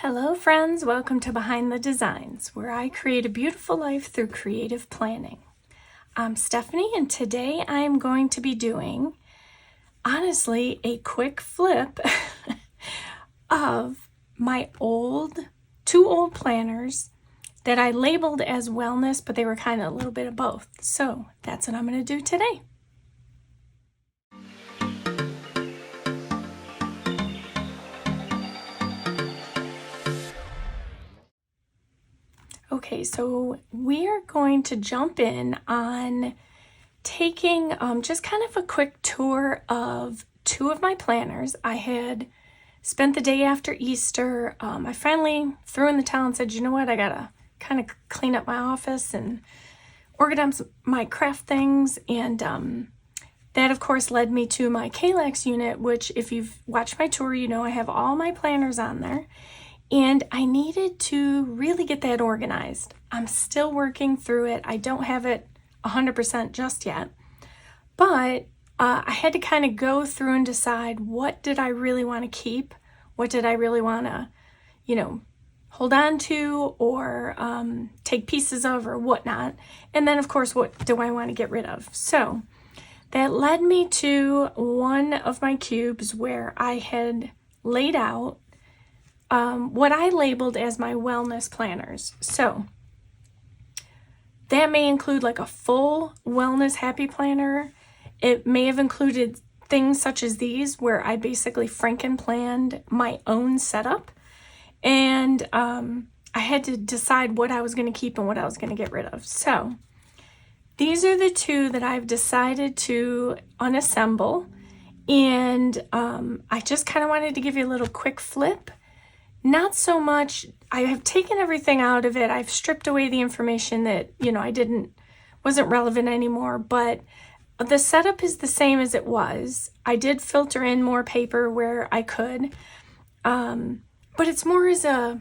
Hello friends, welcome to Behind the Designs, where I create a beautiful life through creative planning. I'm Stephanie, and today I'm going to be doing, honestly, a quick flip of my two old planners that I labeled as wellness, but they were kind of a little bit of both. So that's what I'm going to do today. Okay, so we are going to jump in on taking just kind of a quick tour of two of my planners. I had spent the day after Easter. I finally threw in the towel and said, you know what, I gotta kind of clean up my office and organize my craft things. And that, of course, led me to my Kallax unit, which if you've watched my tour, you know I have all my planners on there. And I needed to really get that organized. I'm still working through it. I don't have it 100% just yet, but I had to kind of go through and decide, what did I really want to keep? What did I really want to, hold on to or take pieces of or whatnot? And then, of course, what do I want to get rid of? So that led me to one of my cubes where I had laid out what I labeled as my wellness planners. So that may include like a full wellness happy planner. It may have included things such as these where I basically frankenplanned my own setup. And I had to decide what I was going to keep and what I was going to get rid of. So these are the two that I've decided to unassemble. And I just kind of wanted to give you a little quick flip. Not so much, I have taken everything out of it. I've stripped away the information that, wasn't relevant anymore, but the setup is the same as it was. I did filter in more paper where I could, but it's more as an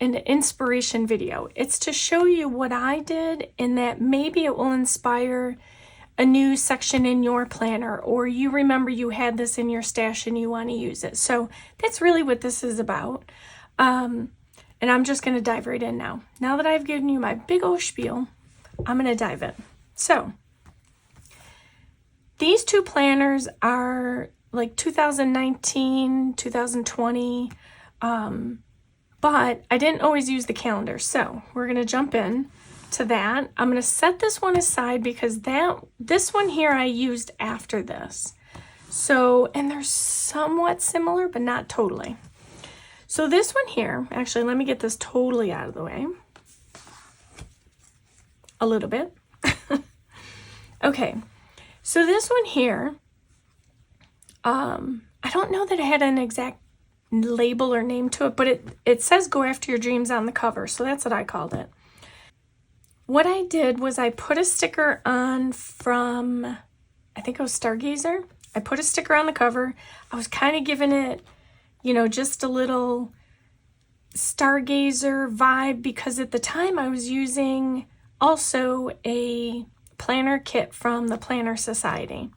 inspiration video. It's to show you what I did and that maybe it will inspire a new section in your planner, or you remember you had this in your stash and you want to use it. So that's really what this is about. And I'm just going to dive right in now. Now that I've given you my big old spiel, I'm going to dive in. So these two planners are like 2019, 2020, but I didn't always use the calendar. So we're going to jump in to that. I'm going to set this one aside because this one here I used after this. So, and they're somewhat similar, but not totally. So this one here, actually, let me get this totally out of the way. A little bit. Okay. So this one here, I don't know that it had an exact label or name to it, but it says Go After Your Dreams on the cover. So that's what I called it. What I did was I put a sticker on from, I think it was Stargazer. I put a sticker on the cover. I was kind of giving it, just a little Stargazer vibe because at the time I was using also a planner kit from the Planner Society.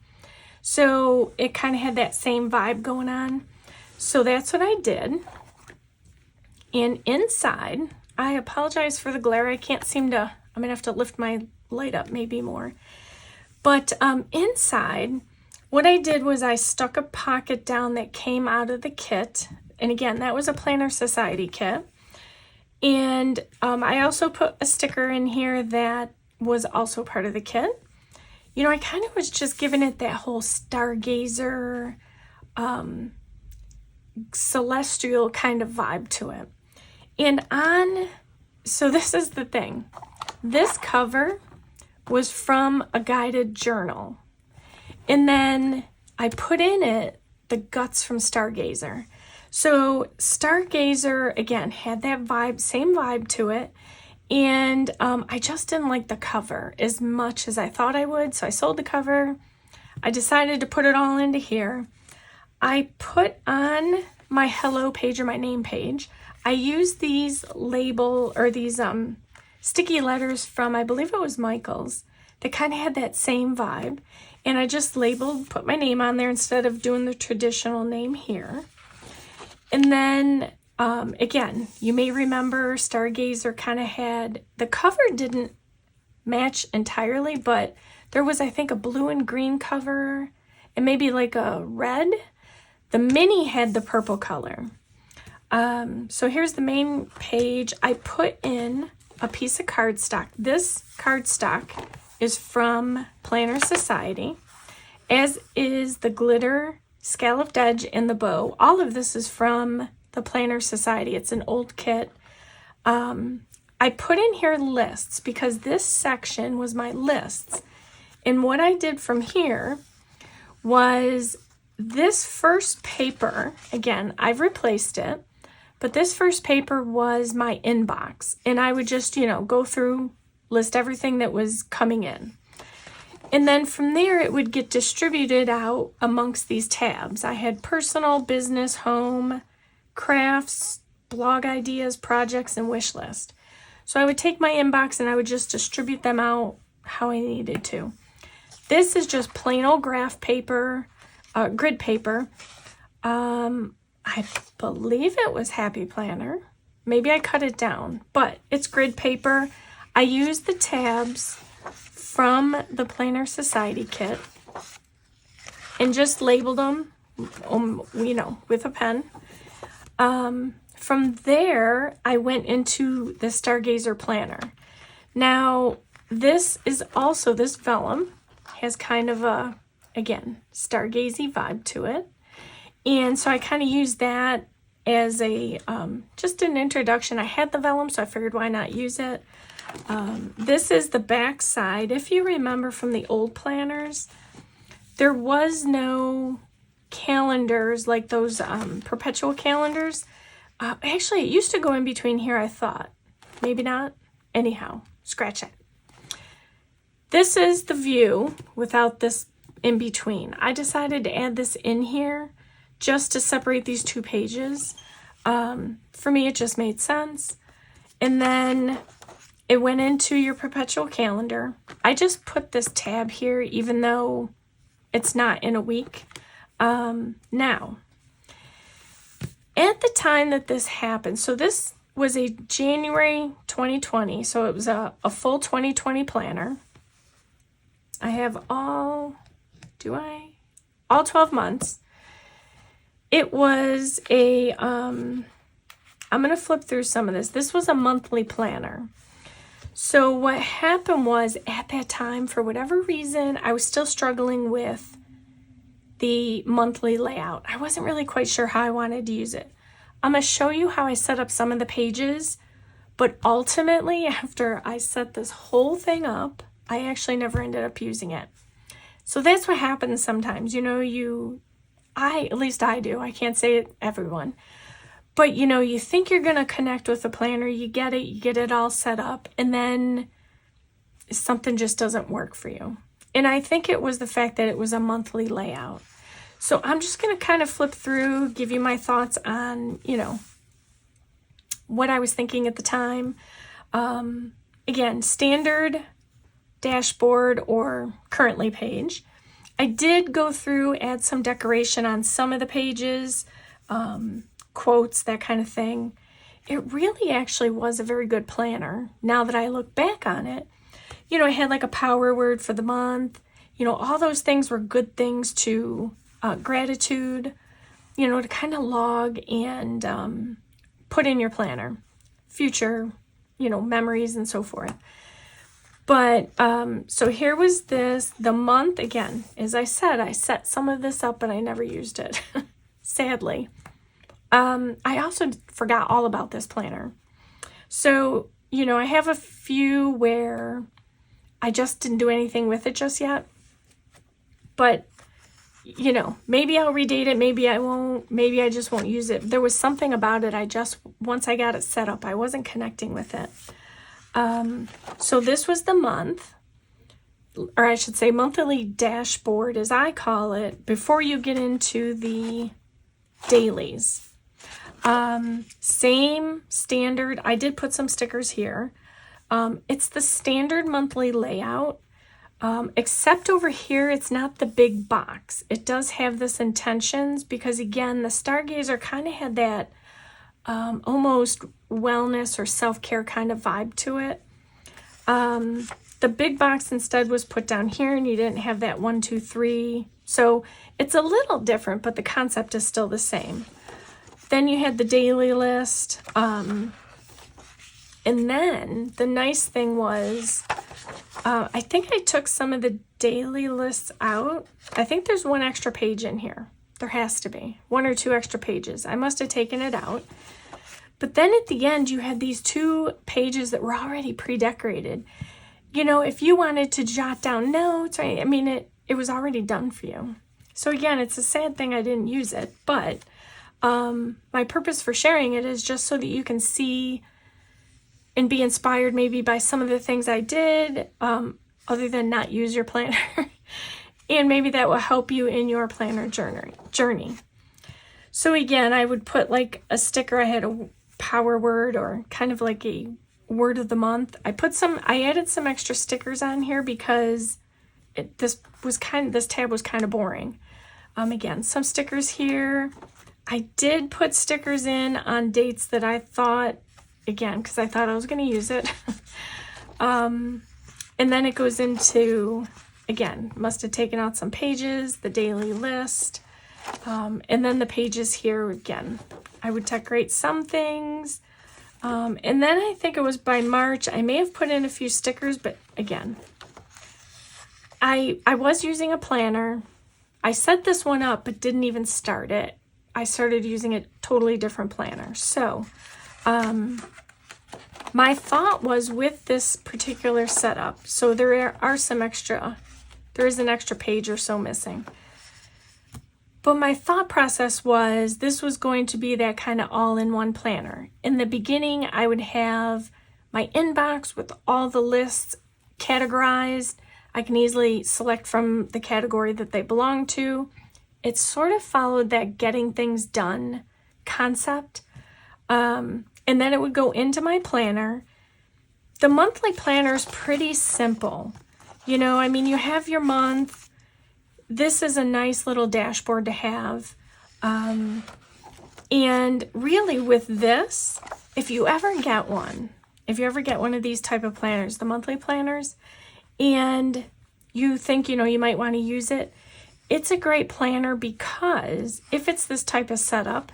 So it kind of had that same vibe going on. So that's what I did. And inside, I apologize for the glare. I can't seem to, I'm going to have to lift my light up maybe more. But inside, what I did was I stuck a pocket down that came out of the kit. And again, that was a Planner Society kit. And I also put a sticker in here that was also part of the kit. I kind of was just giving it that whole Stargazer, celestial kind of vibe to it. And so this is the thing. This cover was from a guided journal. And then I put in it the guts from Stargazer. So Stargazer, again, had that vibe, same vibe to it. And I just didn't like the cover as much as I thought I would. So I sold the cover. I decided to put it all into here. I put on my hello page or my name page. I used these sticky letters from, I believe it was Michael's, that kind of had that same vibe. And I just put my name on there instead of doing the traditional name here. And then, again, you may remember Stargazer kind of had, the cover didn't match entirely, but there was, I think, a blue and green cover and maybe like a red. The mini had the purple color. So here's the main page. I put in a piece of cardstock. This cardstock is from Planner Society, as is the glitter scalloped edge and the bow. All of this is from the Planner Society. It's an old kit. I put in here lists because this section was my lists. And what I did from here was this first paper, again, I've replaced it, but this first paper was my inbox. And I would just, go through, list everything that was coming in. And then from there, it would get distributed out amongst these tabs. I had personal, business, home, crafts, blog ideas, projects, and wish list. So I would take my inbox and I would just distribute them out how I needed to. This is just plain old graph paper, grid paper. I believe it was Happy Planner. Maybe I cut it down, but it's grid paper. I used the tabs from the Planner Society kit and just labeled them, with a pen. From there, I went into the Stargazer planner. Now, this is also, this vellum has kind of a, again, stargazy vibe to it. And so I kind of used that as a, just an introduction. I had the vellum, so I figured why not use it. This is the back side. If you remember from the old planners, there was no calendars like those perpetual calendars. Actually, it used to go in between here, I thought. Maybe not. Anyhow, scratch it. This is the view without this in between. I decided to add this in here just to separate these two pages. For me, it just made sense. And then it went into your perpetual calendar. I just put this tab here, even though it's not in a week. Now, at the time that this happened, so this was a January 2020, so it was a full 2020 planner. I have all 12 months. It was a, I'm going to flip through some of this. This was a monthly planner. So what happened was at that time, for whatever reason, I was still struggling with the monthly layout. I wasn't really quite sure how I wanted to use it. I'm going to show you how I set up some of the pages, but ultimately, after I set this whole thing up, I actually never ended up using it. So that's what happens sometimes. At least I do. I can't say it everyone. But, you think you're going to connect with the planner, you get it all set up, and then something just doesn't work for you. And I think it was the fact that it was a monthly layout. So I'm just going to kind of flip through, give you my thoughts on, what I was thinking at the time. Again, standard dashboard or currently page. I did go through, add some decoration on some of the pages, quotes, that kind of thing. It really actually was a very good planner. Now that I look back on it, I had like a power word for the month. All those things were good things to gratitude, to kind of log and put in your planner, future, memories and so forth. But so here was the month. Again, as I said, I set some of this up, but I never used it, sadly. I also forgot all about this planner. So, I have a few where I just didn't do anything with it just yet. But, maybe I'll redate it. Maybe I won't. Maybe I just won't use it. There was something about it. Once I got it set up, I wasn't connecting with it. So this was the month, or I should say monthly dashboard, as I call it, before you get into the dailies. Same standard. I did put some stickers here. It's the standard monthly layout. Except over here, it's not the big box. It does have this intentions because, again, the Stargazer kind of had that almost wellness or self-care kind of vibe to it. The big box instead was put down here, and you didn't have that 1, 2, 3. So it's a little different, but the concept is still the same. Then you had the daily list. And then the nice thing was, I think I took some of the daily lists out. I think there's one extra page in here. There has to be 1 or 2 extra pages. I must have taken it out. But then at the end, you had these 2 pages that were already pre-decorated. You know, if you wanted to jot down notes, right? I mean, it was already done for you. So again, it's a sad thing I didn't use it, but my purpose for sharing it is just so that you can see and be inspired maybe by some of the things I did, other than not use your planner. And maybe that will help you in your planner journey. So again, I would put like a sticker. I had a power word or kind of like a word of the month. I added some extra stickers on here because this tab was kind of boring. Again, some stickers here. I did put stickers in on dates that I thought, again, because I thought I was going to use it. And then it goes into, again, must have taken out some pages, the daily list. And then the pages here, again, I would decorate some things. And then I think it was by March, I may have put in a few stickers, but again, I was using a planner. I set this one up, but didn't even start it. I started using a totally different planner. So, my thought was with this particular setup, so there is an extra page or so missing. But my thought process was this was going to be that kind of all-in-one planner. In the beginning, I would have my inbox with all the lists categorized. I can easily select from the category that they belong to. It sort of followed that getting things done concept. And then it would go into my planner. The monthly planner is pretty simple. You know, I mean, you have your month. This is a nice little dashboard to have. And really with this, if you ever get one of these type of planners, the monthly planners, and you think, you know, you might want to use it, it's a great planner because if it's this type of setup,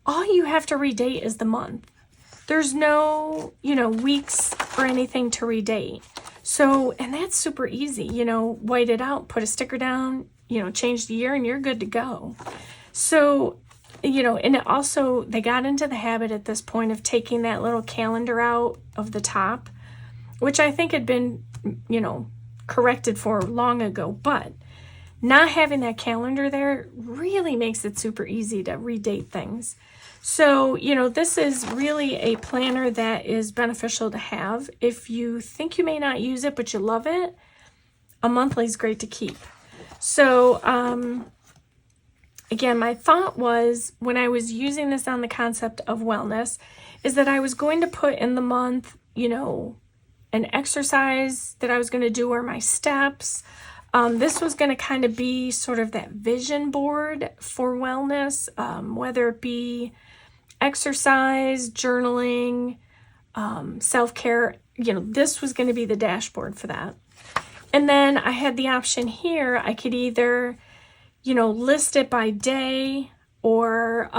all you have to redate is the month. There's no, you know, weeks or anything to redate. So, and that's super easy, you know, white it out, put a sticker down, you know, change the year and you're good to go. So, you know, and it also, they got into the habit at this point of taking that little calendar out of the top, which I think had been, you know, corrected for long ago, but not having that calendar there really makes it super easy to redate things. So, you know, this is really a planner that is beneficial to have. If you think you may not use it, but you love it, a monthly is great to keep. So, again, my thought was when I was using this on the concept of wellness is that I was going to put in the month, you know, an exercise that I was going to do or my steps. This was going to kind of be sort of that vision board for wellness, whether it be exercise, journaling, self-care. You know, this was going to be the dashboard for that. And then I had the option here. I could either, you know, list it by day or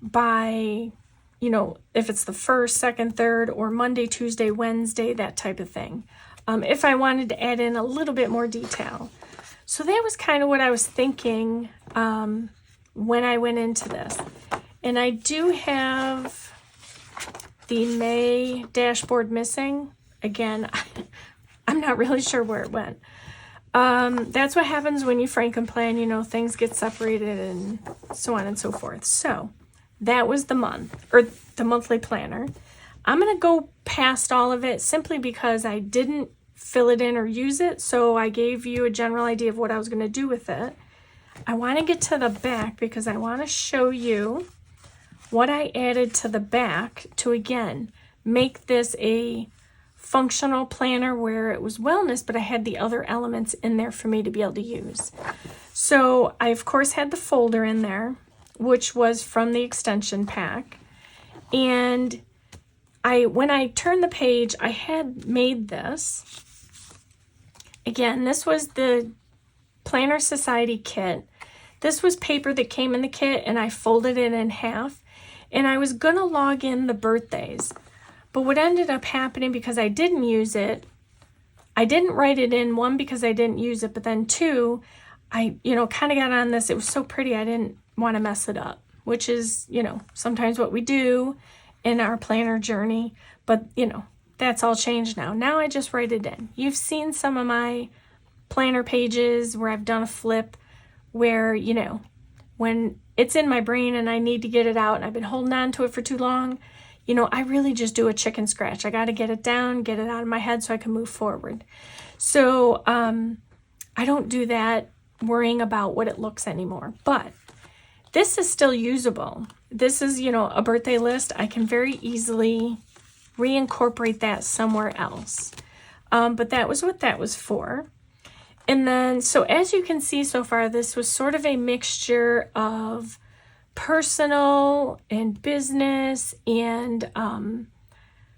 by, you know, if it's the first, second, third, or Monday, Tuesday, Wednesday, that type of thing. If I wanted to add in a little bit more detail. So that was kind of what I was thinking when I went into this. And I do have the May dashboard missing. Again, I'm not really sure where it went. That's what happens when you frankenplan, you know, things get separated and so on and so forth. So that was the month, or the monthly planner. I'm going to go past all of it simply because I didn't fill it in or use it. So I gave you a general idea of what I was going to do with it. I want to get to the back because I want to show you what I added to the back to, again, make this a functional planner where it was wellness, but I had the other elements in there for me to be able to use. So I, of course, had the folder in there, which was from the extension pack. And when I turned the page, I had made this. Again, this was the Planner Society kit. This was paper that came in the kit, and I folded it in half. And I was going to log in the birthdays. But what ended up happening, because I didn't use it, I didn't write it in, one, because I didn't use it, but then two, I, kind of got on this. It was so pretty, I didn't want to mess it up, which is, sometimes what we do in our planner journey. But, that's all changed now. Now I just write it in. You've seen some of my planner pages where I've done a flip where, when it's in my brain and I need to get it out and I've been holding on to it for too long, I really just do a chicken scratch. I got to get it down, get it out of my head so I can move forward. So I don't do that worrying about what it looks anymore. But this is still usable. This is, a birthday list. I can very easily reincorporate that somewhere else. But that was what that was for. And then, so as you can see so far, this was sort of a mixture of personal and business and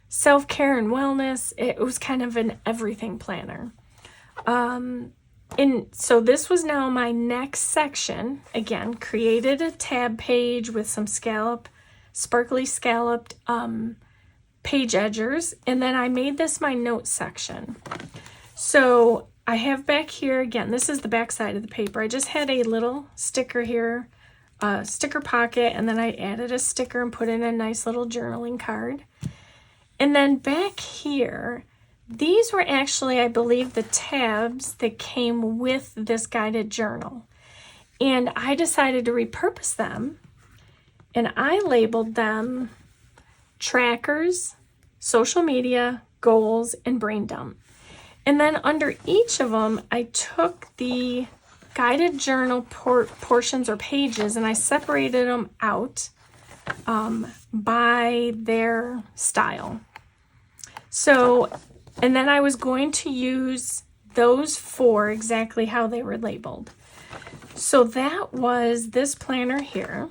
self-care and wellness. It was kind of an everything planner. And so this was now my next section. Again, created a tab page with some sparkly scalloped page edgers. And then I made this my notes section. So I have back here, again, this is the back side of the paper. I just had a little sticker here, sticker pocket, and then I added a sticker and put in a nice little journaling card. And then back here, these were actually, I believe, the tabs that came with this guided journal. And I decided to repurpose them, and I labeled them trackers, social media, goals, and brain dump. And then under each of them, I took the guided journal portions or pages and I separated them out by their style. So, and then I was going to use those four exactly how they were labeled. So that was this planner here.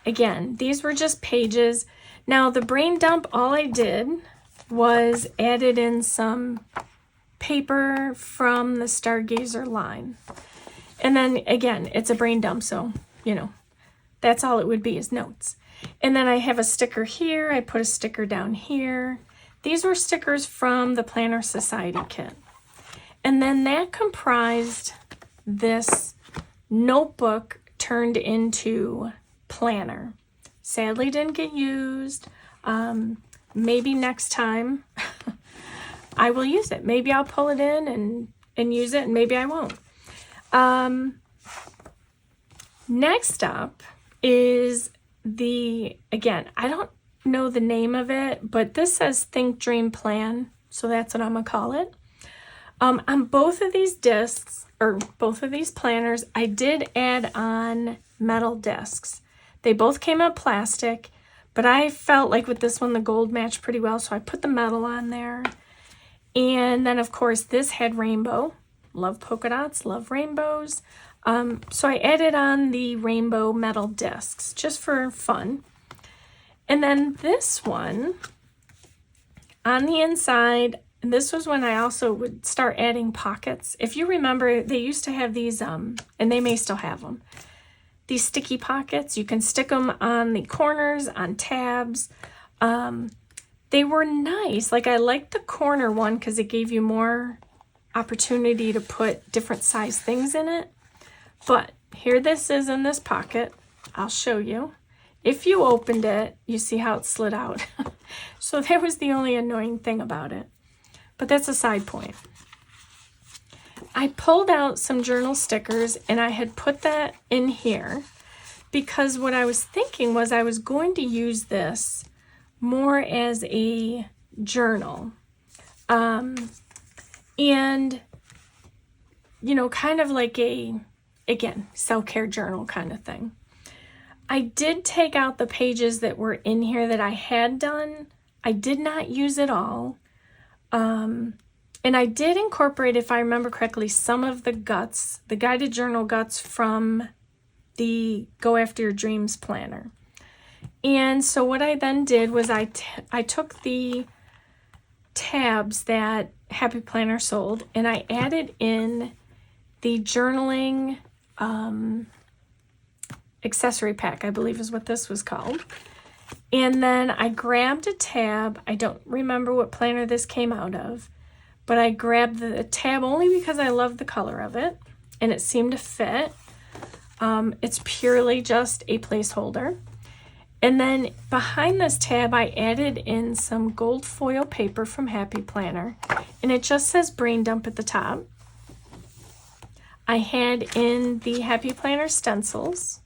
Again, these were just pages. Now the brain dump, all I did was added in some paper from the Stargazer line. And then again, it's a brain dump, so, that's all it would be is notes. And then I have a sticker here. I put a sticker down here. These were stickers from the Planner Society kit. And then that comprised this notebook turned into planner. Sadly didn't get used. Maybe next time I will use it. Maybe I'll pull it in and use it, and maybe I won't. Next up is again, I don't know the name of it, but this says Think, Dream, Plan. So that's what I'm going to call it. On both of these discs, or both of these planners, I did add on metal discs. They both came out plastic. But I felt like with this one, the gold matched pretty well, so I put the metal on there. And then, of course, this had rainbow. Love polka dots, love rainbows. So I added on the rainbow metal discs, just for fun. And then this one, on the inside, and this was when I also would start adding pockets. If you remember, they used to have these, and they may still have them, these sticky pockets. You can stick them on the corners, on tabs. They were nice. Like, I liked the corner one because it gave you more opportunity to put different size things in it. But here this is in this pocket. I'll show you. If you opened it, you see how it slid out. So that was the only annoying thing about it. But that's a side point. I pulled out some journal stickers and I had put that in here because what I was thinking was I was going to use this more as a journal. And, kind of like again, self-care journal kind of thing. I did take out the pages that were in here that I had done I did not use it all. And I did incorporate, if I remember correctly, some of the guts, the guided journal guts from the Go After Your Dreams planner. And so what I then did was I took the tabs that Happy Planner sold and I added in the journaling accessory pack, I believe is what this was called. And then I grabbed a tab. I don't remember what planner this came out of, but I grabbed the tab only because I love the color of it and it seemed to fit. It's purely just a placeholder. And then behind this tab, I added in some gold foil paper from Happy Planner, and it just says brain dump at the top. I had in the Happy Planner stencils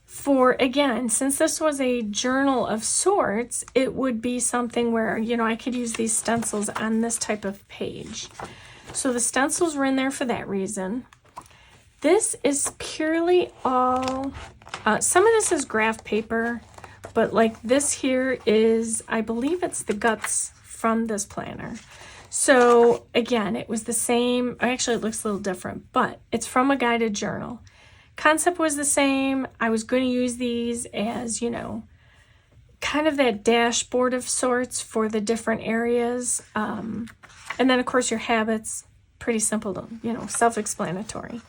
for, again, since this was a journal of sorts, it would be something where, you know, I could use these stencils on this type of page. So the stencils were in there for that reason. This is purely all, some of this is graph paper, but like this here is, I believe it's the guts from this planner. So again, it was the same, actually it looks a little different, but it's from a guided journal. Concept was the same. I was going to use these as, you know, kind of that dashboard of sorts for the different areas. And then of course your habits, pretty simple to, you know, self-explanatory.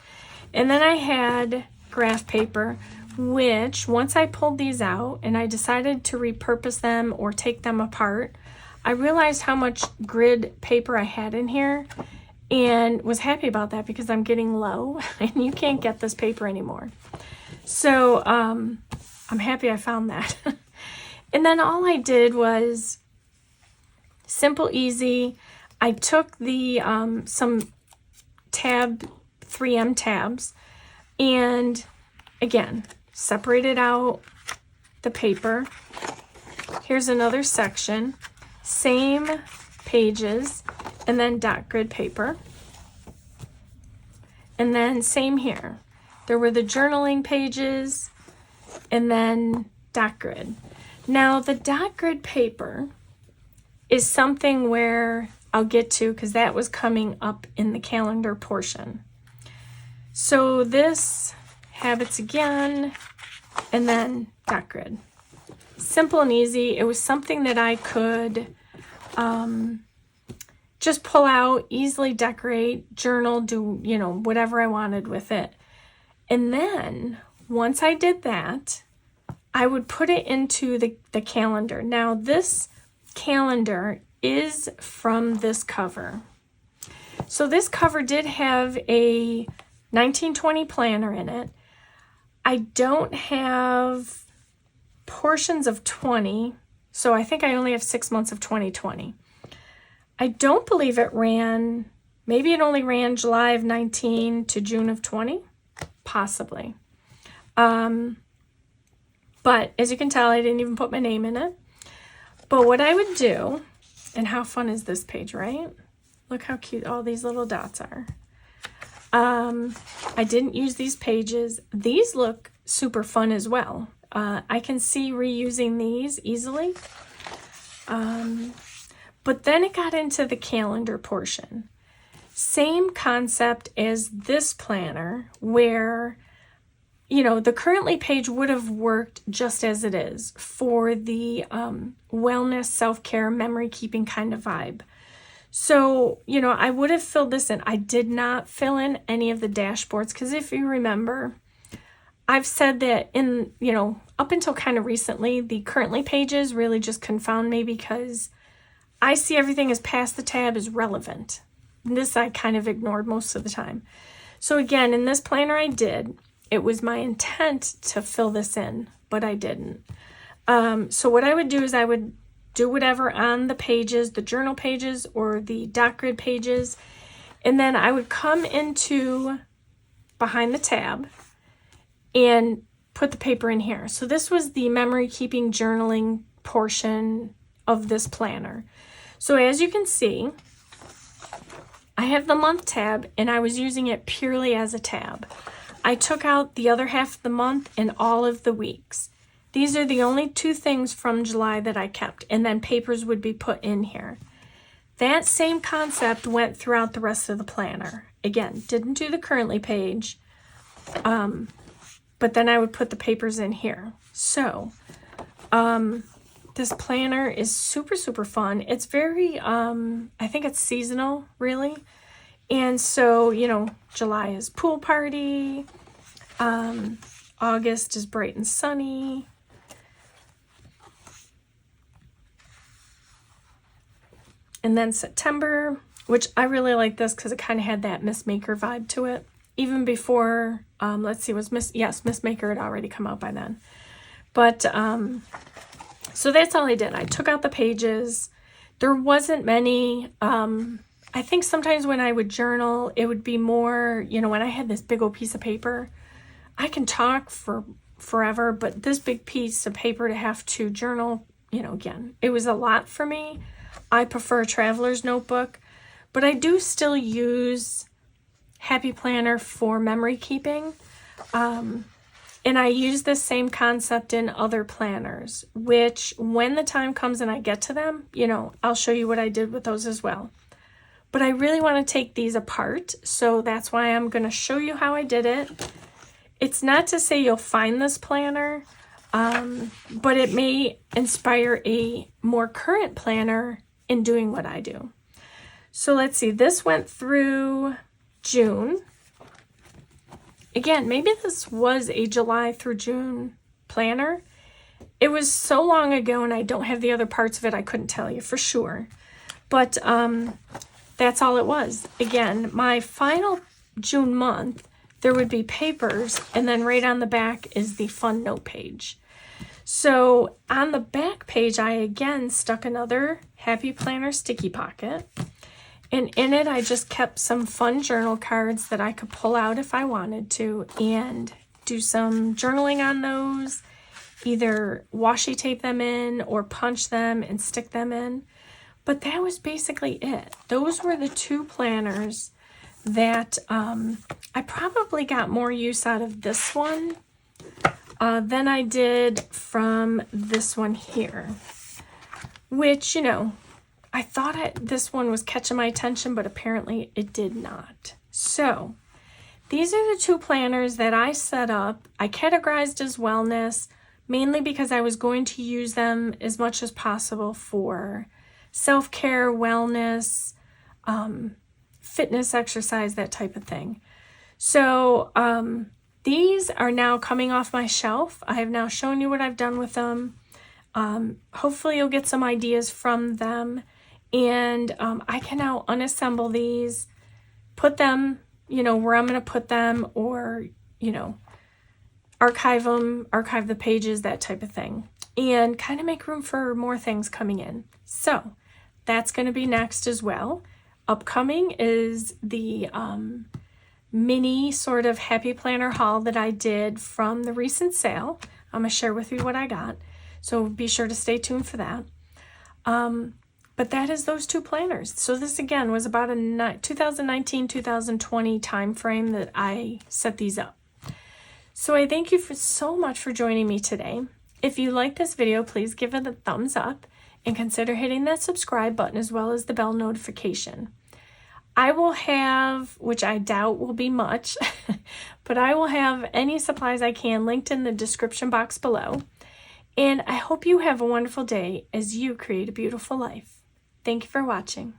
And then I had graph paper, which once I pulled these out and I decided to repurpose them or take them apart, I realized how much grid paper I had in here and was happy about that because I'm getting low and you can't get this paper anymore. So I'm happy I found that. And then all I did was simple, easy. I took the some 3M tabs and again separated out the paper. Here's another section, same pages, and then dot grid paper, and then same here, there were the journaling pages and then dot grid. Now the dot grid paper is something where I'll get to because that was coming up in the calendar portion. So this habits again, and then dot grid. Simple and easy. It was something that I could just pull out, easily decorate, journal, do, you know, whatever I wanted with it. And then once I did that, I would put it into the calendar. Now this calendar is from this cover. So this cover did have a 1920 planner in it. I don't have portions of 20, so I think I only have 6 months of 2020. I don't believe it ran, maybe it only ran July of 19 to June of 20, possibly. But as you can tell, I didn't even put my name in it. But what I would do, and how fun is this page, right? Look how cute all these little dots are. I didn't use these pages. These look super fun as well. I can see reusing these easily. But then it got into the calendar portion. Same concept as this planner where, you know, the currently page would have worked just as it is for the wellness, self-care, memory keeping kind of vibe. So, you know, I would have filled this in. I did not fill in any of the dashboards because if you remember, I've said that in, you know, up until kind of recently, the currently pages really just confound me because I see everything as past the tab is relevant. This I kind of ignored most of the time. So again, in this planner I did. It was my intent to fill this in, but I didn't. So what I would do is I would do whatever on the pages, the journal pages or the dot grid pages, and then I would come into behind the tab and put the paper in here. So this was the memory keeping journaling portion of this planner. So as you can see, I have the month tab and I was using it purely as a tab. I took out the other half of the month and all of the weeks. These are the only 2 things from July that I kept, and then papers would be put in here. That same concept went throughout the rest of the planner. Again, didn't do the currently page, but then I would put the papers in here. So, this planner is super, super fun. It's very, I think it's seasonal, really. And so, you know, July is pool party. August is bright and sunny. And then September, which I really like this because it kind of had that Miss Maker vibe to it. Even before, let's see, was Miss Maker had already come out by then. But, so that's all I did. I took out the pages. There wasn't many. I think sometimes when I would journal, it would be more, you know, when I had this big old piece of paper, I can talk for forever, but this big piece of paper to have to journal, you know, again, it was a lot for me. I prefer a traveler's notebook, but I do still use Happy Planner for memory keeping. And I use this same concept in other planners, which when the time comes and I get to them, you know, I'll show you what I did with those as well. But I really want to take these apart, so that's why I'm going to show you how I did it. It's not to say you'll find this planner, but it may inspire a more current planner in doing what I do. So let's see, this went through June. Again, maybe this was a July through June planner. It was so long ago and I don't have the other parts of it, I couldn't tell you for sure. But that's all it was. Again, my final June month, there would be papers, and then right on the back is the fun note page. So on the back page, I again stuck another Happy Planner sticky pocket. And in it, I just kept some fun journal cards that I could pull out if I wanted to and do some journaling on those. Either washi tape them in or punch them and stick them in. But that was basically it. Those were the 2 planners that I probably got more use out of this one than I did from this one here. Which, you know, I thought this one was catching my attention, but apparently it did not. So these are the 2 planners that I set up. I categorized as wellness, mainly because I was going to use them as much as possible for self-care, wellness, fitness, exercise, that type of thing. So these are now coming off my shelf. I have now shown you what I've done with them. Hopefully you'll get some ideas from them. And I can now unassemble these, put them, you know, where I'm going to put them, or, you know, archive them, archive the pages, that type of thing, and kind of make room for more things coming in. So that's going to be next as well. Upcoming is the mini sort of Happy Planner haul that I did from the recent sale. I'm going to share with you what I got. So be sure to stay tuned for that. But that is those 2 planners. So this again was about a 2019-2020 time frame that I set these up. So I thank you so much for joining me today. If you like this video, please give it a thumbs up and consider hitting that subscribe button as well as the bell notification. I will have, which I doubt will be much, but I will have any supplies I can linked in the description box below. And I hope you have a wonderful day as you create a beautiful life. Thank you for watching.